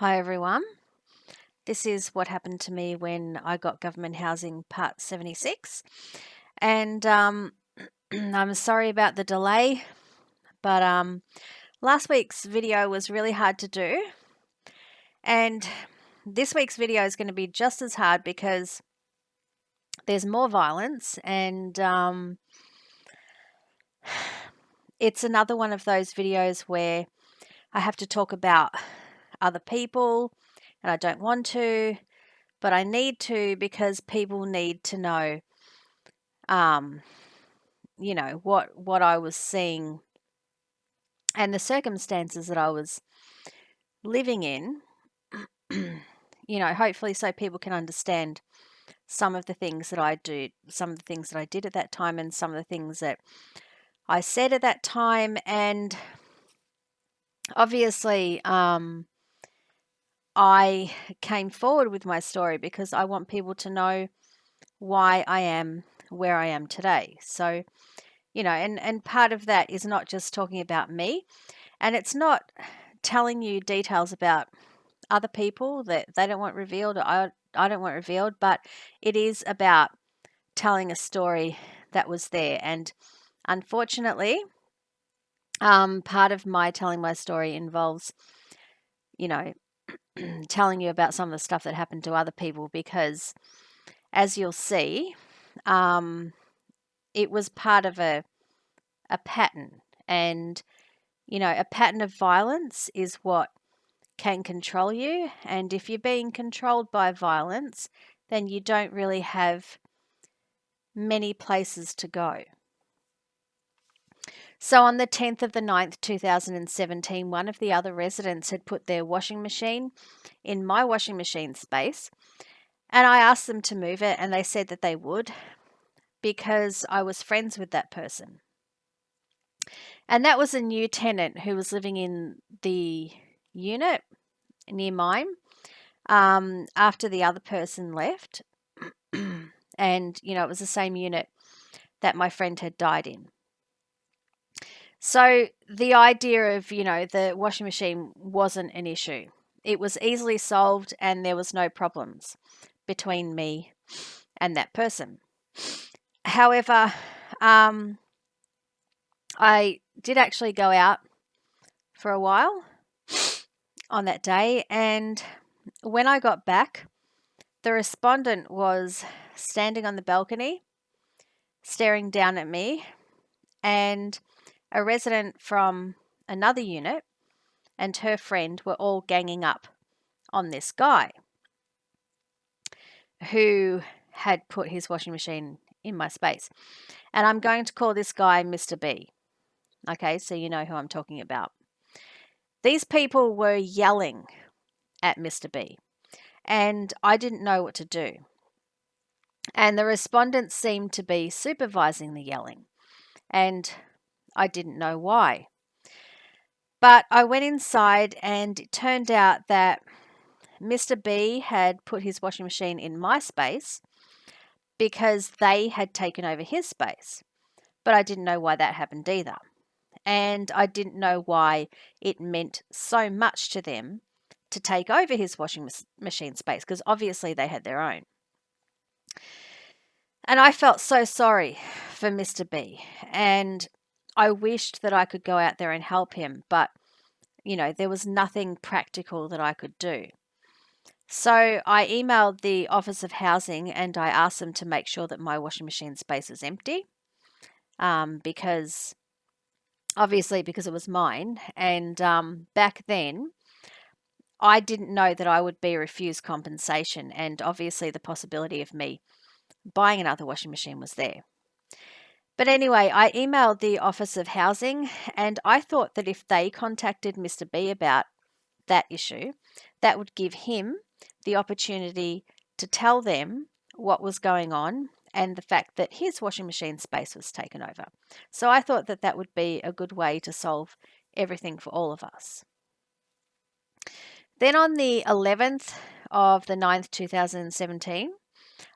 Hi everyone. This is what happened to me when I got government housing part 76. And I'm sorry about the delay, but last week's video was really hard to do. And this week's video is going to be just as hard because there's more violence and it's another one of those videos where I have to talk about other people and I don't want to, but I need to because people need to know, what I was seeing and the circumstances that I was living in, hopefully so people can understand some of the things that I do, some of the things that I did at that time and some of the things that I said at that time. And obviously, I came forward with my story because I want people to know why I am where I am today. So, and part of that is not just talking about me, and it's not telling you details about other people that they don't want revealed or I don't want revealed, but it is about telling a story that was there. And unfortunately, part of my telling my story involves, you know, telling you about some of the stuff that happened to other people because, as you'll see, it was part of a pattern. And, a pattern of violence is what can control you. And if you're being controlled by violence, then you don't really have many places to go. So on the 10th of the 9th, 2017, one of the other residents had put their washing machine in my washing machine space. And I asked them to move it, and they said that they would because I was friends with that person. And that was a new tenant who was living in the unit near mine after the other person left. And, it was the same unit that my friend had died in. So the idea of, the washing machine wasn't an issue. It was easily solved and there was no problems between me and that person. However, I did actually go out for a while on that day, and when I got back, the respondent was standing on the balcony, staring down at me, and a resident from another unit and her friend were all ganging up on this guy who had put his washing machine in my space. And I'm going to call this guy Mr. B. Okay, so you know who I'm talking about. These people were yelling at Mr. B, and I didn't know what to do. And the respondents seemed to be supervising the yelling, and I didn't know why. But I went inside, and it turned out that Mr. B had put his washing machine in my space because they had taken over his space. But I didn't know why that happened either. And I didn't know why it meant so much to them to take over his washing machine space, because obviously they had their own. And I felt so sorry for Mr. B, and I wished that I could go out there and help him, but, there was nothing practical that I could do. So I emailed the Office of Housing and I asked them to make sure that my washing machine space was empty, because it was mine. And back then, I didn't know that I would be refused compensation, and obviously the possibility of me buying another washing machine was there. But anyway, I emailed the Office of Housing, and I thought that if they contacted Mr. B about that issue, that would give him the opportunity to tell them what was going on and the fact that his washing machine space was taken over. So I thought that that would be a good way to solve everything for all of us. Then on the 11th of the 9th, 2017,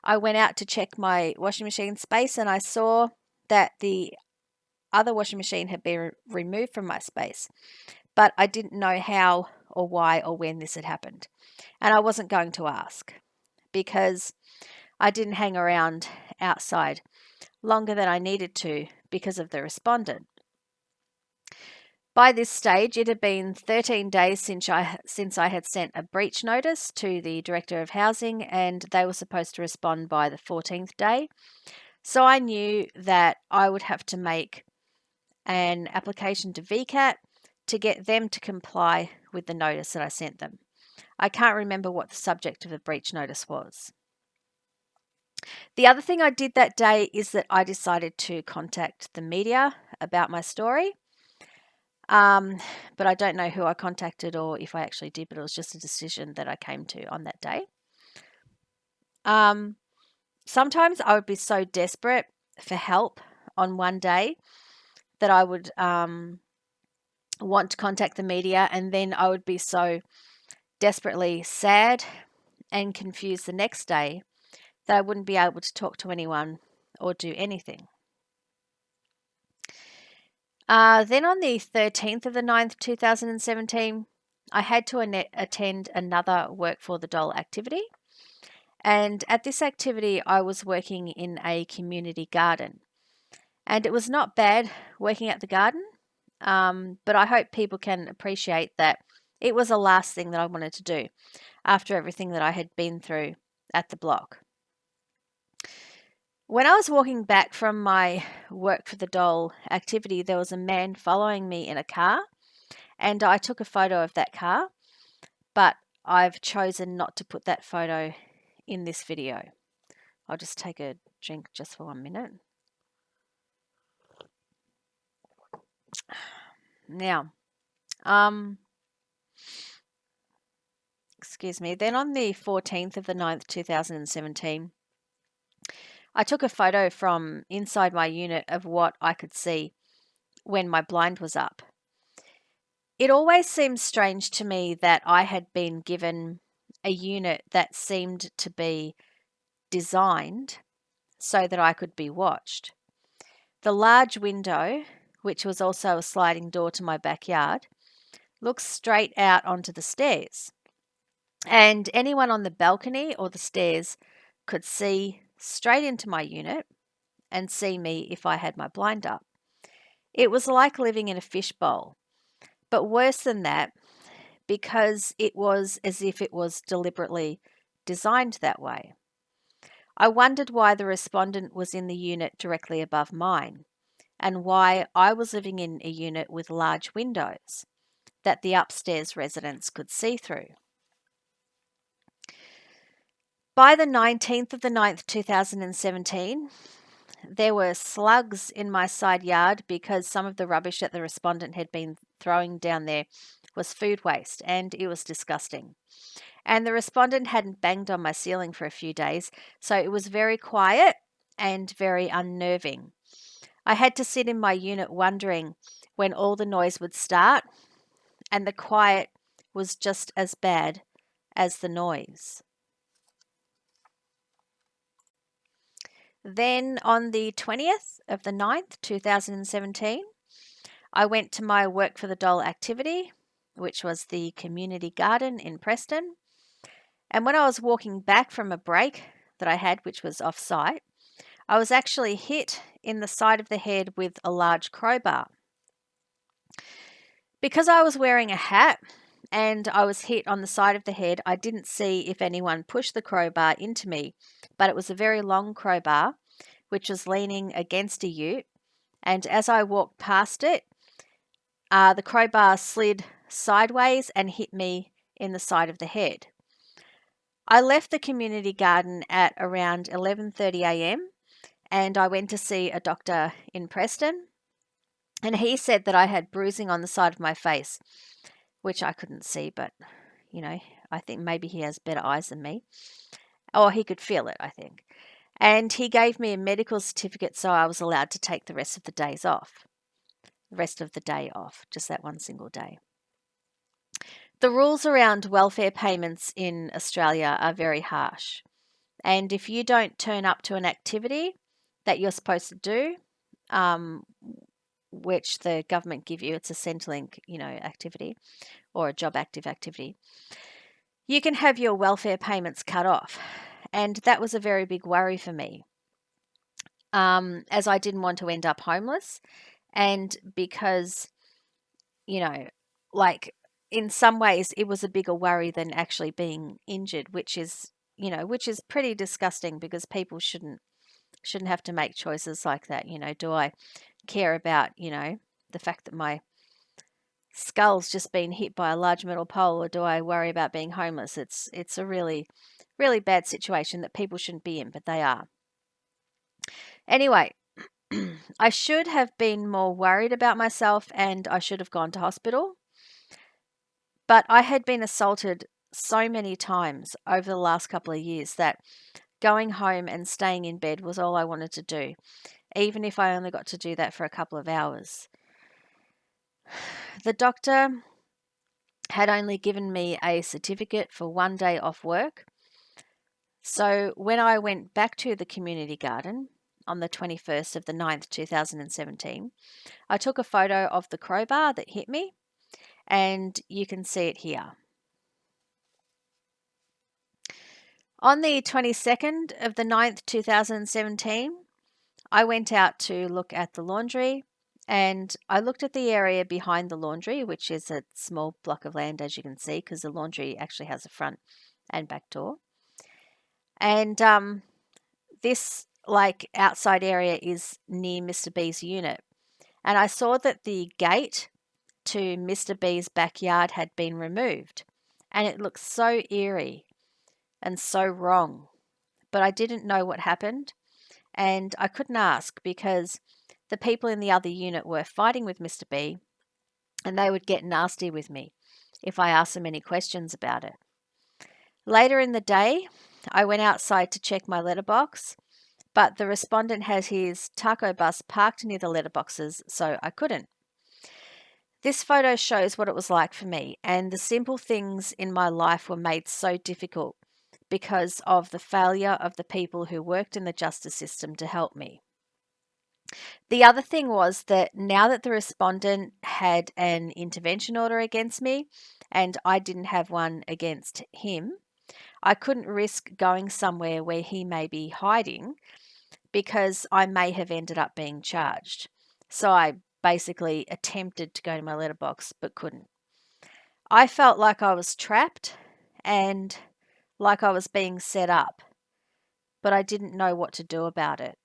I went out to check my washing machine space and I saw that the other washing machine had been removed from my space, but I didn't know how or why or when this had happened. And I wasn't going to ask because I didn't hang around outside longer than I needed to because of the respondent. By this stage, it had been 13 days since I had sent a breach notice to the Director of Housing, and they were supposed to respond by the 14th day. So I knew that I would have to make an application to VCAT to get them to comply with the notice that I sent them. I can't remember what the subject of the breach notice was. The other thing I did that day is that I decided to contact the media about my story. But I don't know who I contacted or if I actually did, but it was just a decision that I came to on that day. Sometimes I would be so desperate for help on one day that I would want to contact the media, and then I would be so desperately sad and confused the next day that I wouldn't be able to talk to anyone or do anything. Then on the 13th of the 9th, 2017, I had to attend another Work for the Dole activity. And at this activity, I was working in a community garden. And it was not bad working at the garden, but I hope people can appreciate that it was the last thing that I wanted to do after everything that I had been through at the block. When I was walking back from my Work for the Dole activity, there was a man following me in a car, and I took a photo of that car, but I've chosen not to put that photo in this video. I'll just take a drink just for 1 minute. Now, excuse me, then on the 14th of the 9th, 2017, I took a photo from inside my unit of what I could see when my blind was up. It always seemed strange to me that I had been given a unit that seemed to be designed so that I could be watched. The large window, which was also a sliding door to my backyard, looks straight out onto the stairs. And anyone on the balcony or the stairs could see straight into my unit and see me if I had my blind up. It was like living in a fishbowl, but worse than that, because it was as if it was deliberately designed that way. I wondered why the respondent was in the unit directly above mine, and why I was living in a unit with large windows that the upstairs residents could see through. By the 19th of the 9th, 2017, there were slugs in my side yard because some of the rubbish that the respondent had been throwing down there was food waste, and it was disgusting. And the respondent hadn't banged on my ceiling for a few days, so it was very quiet and very unnerving. I had to sit in my unit wondering when all the noise would start, and the quiet was just as bad as the noise. Then on the 20th of the 9th, 2017, I went to my Work for the Dole activity, which was the community garden in Preston. And when I was walking back from a break that I had, which was off-site, I was actually hit in the side of the head with a large crowbar. Because I was wearing a hat and I was hit on the side of the head, I didn't see if anyone pushed the crowbar into me, but it was a very long crowbar which was leaning against a ute, and as I walked past it, the crowbar slid sideways and hit me in the side of the head. I left the community garden at around 11:30 a.m. and I went to see a doctor in Preston, and he said that I had bruising on the side of my face, which I couldn't see, but I think maybe he has better eyes than me. Or he could feel it, I think. And he gave me a medical certificate so I was allowed to take the rest of the day off, just that one single day. The rules around welfare payments in Australia are very harsh. And if you don't turn up to an activity that you're supposed to do, which the government give you, it's a Centrelink, activity, or a job active activity, you can have your welfare payments cut off. And that was a very big worry for me, as I didn't want to end up homeless. And because, you know, like in some ways it was a bigger worry than actually being injured, which is, which is pretty disgusting because people shouldn't have to make choices like that. Do I care about, the fact that my skull's just been hit by a large metal pole, or do I worry about being homeless? It's a really, really bad situation that people shouldn't be in, but they are. Anyway, I should have been more worried about myself and I should have gone to hospital. But I had been assaulted so many times over the last couple of years that going home and staying in bed was all I wanted to do, even if I only got to do that for a couple of hours. The doctor had only given me a certificate for 1 day off work. So when I went back to the community garden on the 21st of the 9th, 2017, I took a photo of the crowbar that hit me, and you can see it here. On the 22nd of the 9th, 2017, I went out to look at the laundry, and I looked at the area behind the laundry, which is a small block of land, as you can see, because the laundry actually has a front and back door. And this outside area is near Mr. B's unit. And I saw that the gate to Mr. B's backyard had been removed. And it looked so eerie and so wrong. But I didn't know what happened. And I couldn't ask because the people in the other unit were fighting with Mr. B, and they would get nasty with me if I asked them any questions about it. Later in the day, I went outside to check my letterbox, but the respondent had his taco bus parked near the letterboxes, so I couldn't. This photo shows what it was like for me, and the simple things in my life were made so difficult because of the failure of the people who worked in the justice system to help me. The other thing was that now that the respondent had an intervention order against me and I didn't have one against him, I couldn't risk going somewhere where he may be hiding because I may have ended up being charged. So I basically attempted to go to my letterbox but couldn't. I felt like I was trapped and like I was being set up, but I didn't know what to do about it.